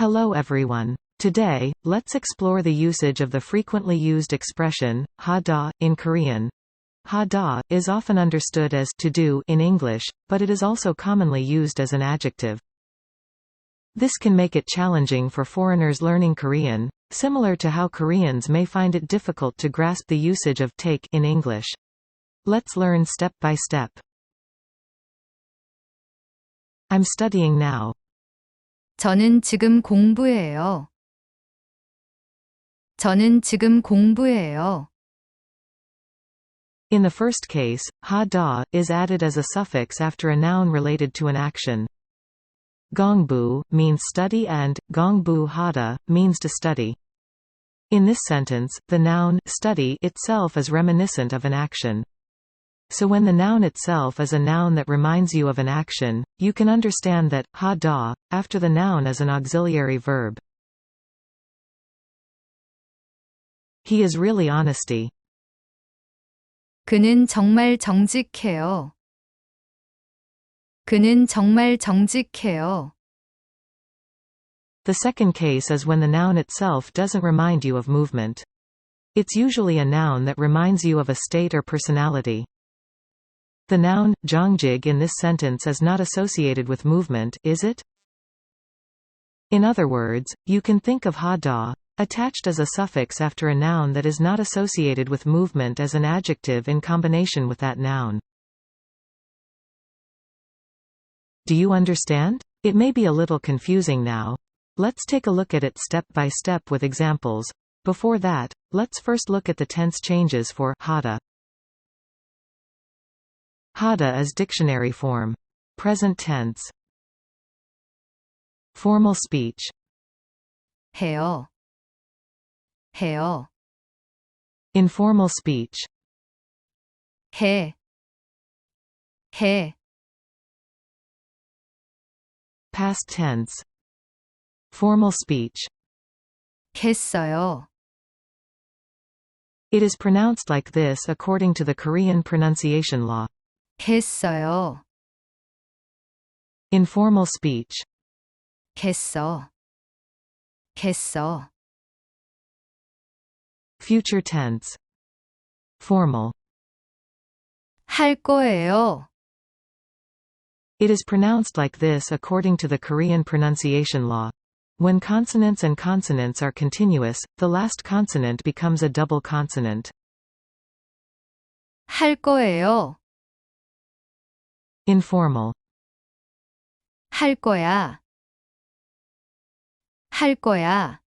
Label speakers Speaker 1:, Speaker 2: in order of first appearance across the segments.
Speaker 1: Hello everyone. Today, let's explore the usage of the frequently used expression, Hada, in Korean. Hada is often understood as to do in English, but it is also commonly used as an adjective. This can make it challenging for foreigners learning Korean, similar to how Koreans may find it difficult to grasp the usage of take in English. Let's learn step by step. I'm studying now.
Speaker 2: 저는 지금 공부해요. 저는 지금 공부해요.
Speaker 1: In the first case, hada is added as a suffix after a noun related to an action. Gongbu means study and gongbu hada means to study. In this sentence, the noun study itself is reminiscent of an action. So when the noun itself is a noun that reminds you of an action, you can understand that hada after the noun is an auxiliary verb. He is really honesty.
Speaker 2: 그는 정말 정직해요. 그는 정말 정직해요.
Speaker 1: The second case is when the noun itself doesn't remind you of movement. It's usually a noun that reminds you of a state or personality. The noun, jongjig in this sentence is not associated with movement, is it? In other words, you can think of hada, attached as a suffix after a noun that is not associated with movement as an adjective in combination with that noun. Do you understand? It may be a little confusing now. Let's take a look at it step by step with examples. Before that, let's first look at the tense changes for hada. Hada is dictionary form. Present tense. Formal speech.
Speaker 2: 해요. 해요.
Speaker 1: Informal speech.
Speaker 2: 해. 해.
Speaker 1: Past tense. Formal speech.
Speaker 2: 했어요.
Speaker 1: It is pronounced like this according to the Korean pronunciation law.
Speaker 2: 했어요.
Speaker 1: Informal speech.
Speaker 2: 했어. 했어.
Speaker 1: Future tense. Formal.
Speaker 2: 할 거예요.
Speaker 1: It is pronounced like this according to the Korean pronunciation law. When consonants and consonants are continuous, the last consonant becomes a double consonant.
Speaker 2: 할 거예요.
Speaker 1: Informal.
Speaker 2: 할 거야. 할 거야.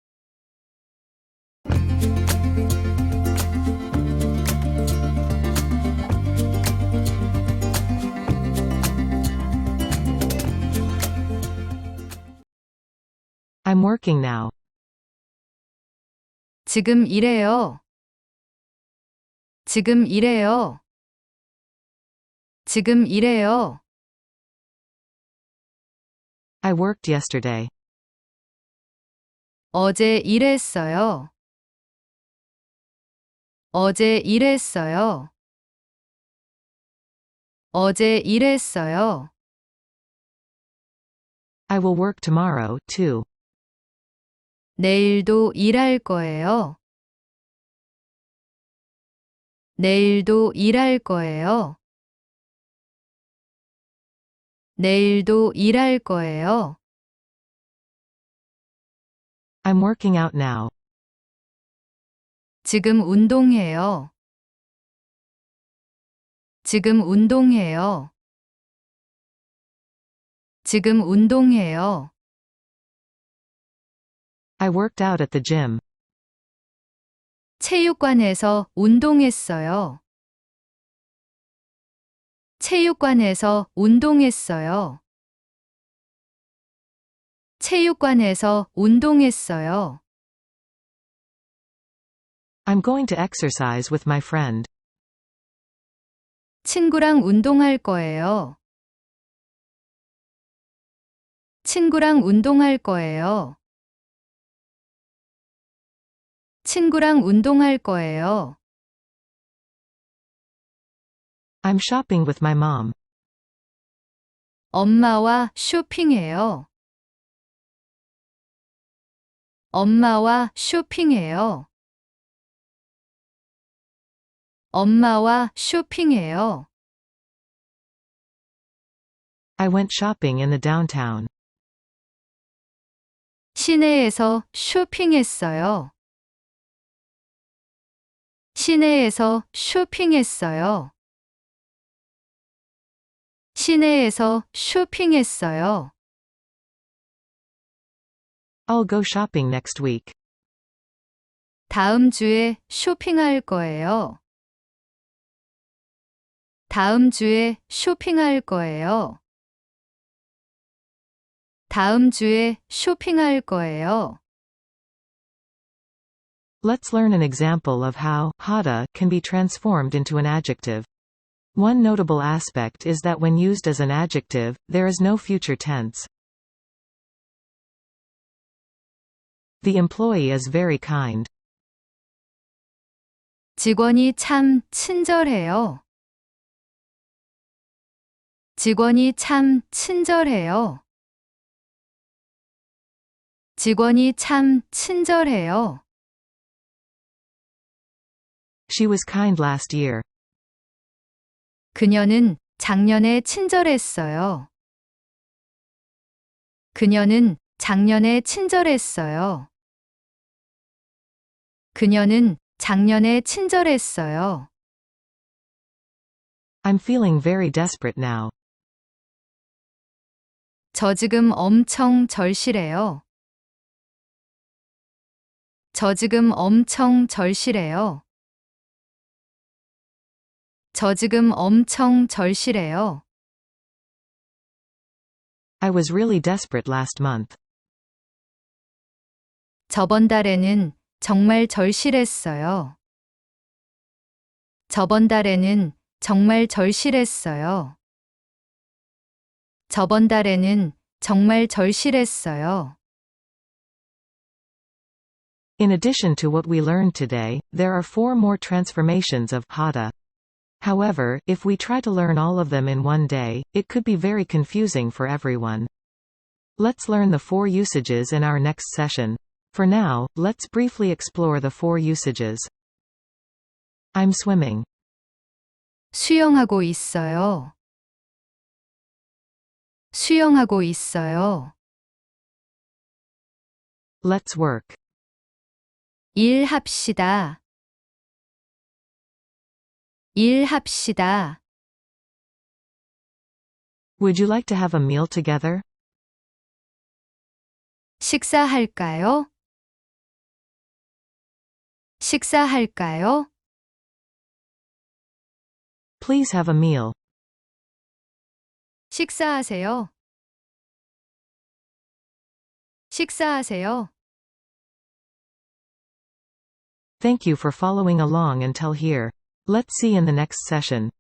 Speaker 1: I'm working now.
Speaker 2: 지금 일해요. 지금 일해요. 지금 일해요.
Speaker 1: I worked yesterday.
Speaker 2: 어제 일했어요. 어제 일했어요. 어제 일했어요.
Speaker 1: I will work tomorrow, too.
Speaker 2: 내일도 일할 거예요. 내일도 일할 거예요. 내일도 일할 거예요.
Speaker 1: I'm working out now.
Speaker 2: 지금 운동해요. 지금 운동해요. 지금 운동해요.
Speaker 1: I worked out at the gym.
Speaker 2: 체육관에서 운동했어요. 체육관에서 운동했어요. 체육관에서 운동했어요.
Speaker 1: I'm going to exercise with my friend.
Speaker 2: 친구랑 운동할 거예요. 친구랑 운동할 거예요. 친구랑 운동할 거예요.
Speaker 1: I'm shopping with my mom.
Speaker 2: 엄마와 쇼핑해요. 엄마와 쇼핑해요. 엄마와 쇼핑해요.
Speaker 1: I went shopping in the downtown.
Speaker 2: 시내에서 쇼핑했어요. 시내에서 쇼핑했어요. 시내에서 쇼핑했어요.
Speaker 1: I'll go shopping next week.
Speaker 2: 다음 주에 쇼핑할 거예요. 다음 주에 쇼핑할 거예요. 다음 주에 쇼핑할 거예요.
Speaker 1: Let's learn an example of how Hada can be transformed into an adjective. One notable aspect is that when used as an adjective, there is no future tense. The employee is very kind.
Speaker 2: 직원이 참 친절해요. 직원이 참 친절해요. 직원이 참 친절해요.
Speaker 1: She was kind last year.
Speaker 2: 그녀는 작년에 친절했어요. 그녀는 작년에 친절했어요. 그녀는 작년에 친절했어요.
Speaker 1: I'm feeling very desperate now.
Speaker 2: 저 지금 엄청 절실해요. 저 지금 엄청 절실해요. 저 지금 엄청 절실해요.
Speaker 1: I was really desperate last month.
Speaker 2: 저번 달에는 정말 절실했어요. 저번 달에는 정말 절실했어요. 저번 달에는 정말 절실했어요.
Speaker 1: In addition to what we learned today, there are 4 more transformations of Hada. However, if we try to learn all of them in one day, it could be very confusing for everyone. Let's learn the 4 usages in our next session. For now, let's briefly explore the 4 usages. I'm swimming.
Speaker 2: 수영하고 있어요. 수영하고 있어요.
Speaker 1: Let's work.
Speaker 2: 일합시다. 일합시다.
Speaker 1: Would you like to have a meal together?
Speaker 2: 식사할까요? 식사할까요?
Speaker 1: Please have a meal.
Speaker 2: 식사하세요. 식사하세요.
Speaker 1: Thank you for following along until here. Let's see in the next session.